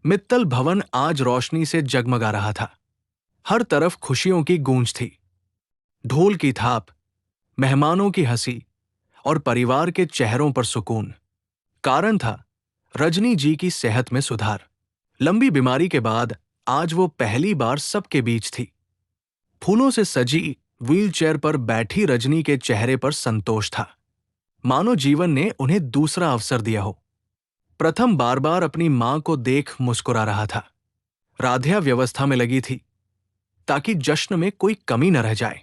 मित्तल भवन आज रोशनी से जगमगा रहा था। हर तरफ खुशियों की गूंज थी। ढोल की थाप, मेहमानों की हंसी और परिवार के चेहरों पर सुकून। कारण था रजनी जी की सेहत में सुधार। लंबी बीमारी के बाद आज वो पहली बार सबके बीच थी। फूलों से सजी व्हीलचेयर पर बैठी रजनी के चेहरे पर संतोष था, मानो जीवन ने उन्हें दूसरा अवसर दिया हो। प्रथम बार बार अपनी मां को देख मुस्कुरा रहा था। राध्या व्यवस्था में लगी थी ताकि जश्न में कोई कमी न रह जाए।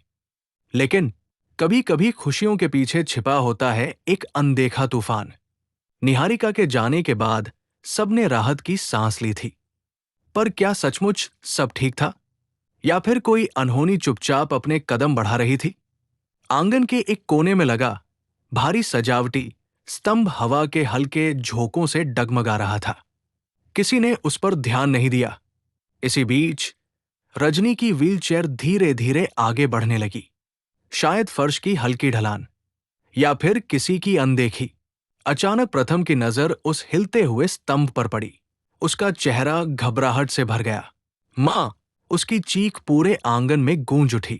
लेकिन कभी कभी खुशियों के पीछे छिपा होता है एक अनदेखा तूफान। निहारिका के जाने के बाद सबने राहत की सांस ली थी। पर क्या सचमुच सब ठीक था, या फिर कोई अनहोनी चुपचाप अपने कदम बढ़ा रही थी? आंगन के एक कोने में लगा भारी सजावटी स्तंभ हवा के हल्के झोंकों से डगमगा रहा था। किसी ने उस पर ध्यान नहीं दिया। इसी बीच रजनी की व्हीलचेयर धीरे धीरे आगे बढ़ने लगी। शायद फर्श की हल्की ढलान, या फिर किसी की अनदेखी। अचानक प्रथम की नजर उस हिलते हुए स्तंभ पर पड़ी। उसका चेहरा घबराहट से भर गया। मां! उसकी चीख पूरे आंगन में गूंज उठी।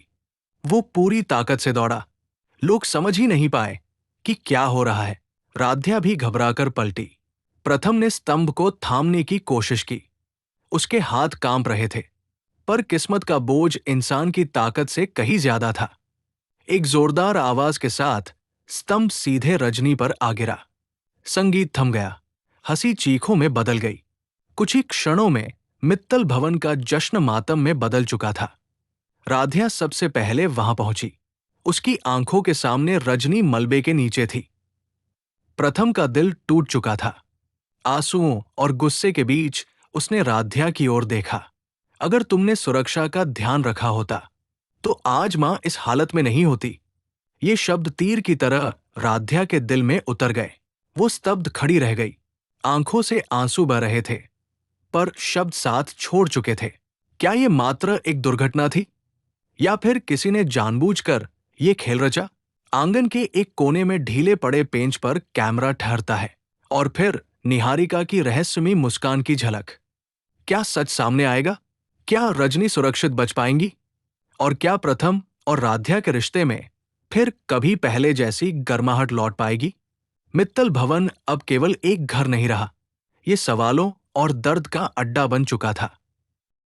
वो पूरी ताकत से दौड़ा। लोग समझ ही नहीं पाए कि क्या हो रहा है। राध्या भी घबराकर पलटी। प्रथम ने स्तंभ को थामने की कोशिश की। उसके हाथ कांप रहे थे, पर किस्मत का बोझ इंसान की ताकत से कहीं ज्यादा था। एक जोरदार आवाज के साथ स्तंभ सीधे रजनी पर आ गिरा। संगीत थम गया। हंसी चीखों में बदल गई। कुछ ही क्षणों में मित्तल भवन का जश्न मातम में बदल चुका था। राध्या सबसे पहले वहां पहुंची। उसकी आंखों के सामने रजनी मलबे के नीचे थी। प्रथम का दिल टूट चुका था। आंसुओं और गुस्से के बीच उसने राध्या की ओर देखा। अगर तुमने सुरक्षा का ध्यान रखा होता तो आज मां इस हालत में नहीं होती। ये शब्द तीर की तरह राध्या के दिल में उतर गए। वो स्तब्ध खड़ी रह गई। आंखों से आंसू बह रहे थे, पर शब्द साथ छोड़ चुके थे। क्या ये मात्र एक दुर्घटना थी, या फिर किसी ने जानबूझकर ये खेल रचा? आंगन के एक कोने में ढीले पड़े पेंच पर कैमरा ठहरता है, और फिर निहारिका की रहस्यमयी मुस्कान की झलक। क्या सच सामने आएगा? क्या रजनी सुरक्षित बच पाएंगी? और क्या प्रथम और राध्या के रिश्ते में फिर कभी पहले जैसी गर्माहट लौट पाएगी? मित्तल भवन अब केवल एक घर नहीं रहा। ये सवालों और दर्द का अड्डा बन चुका था।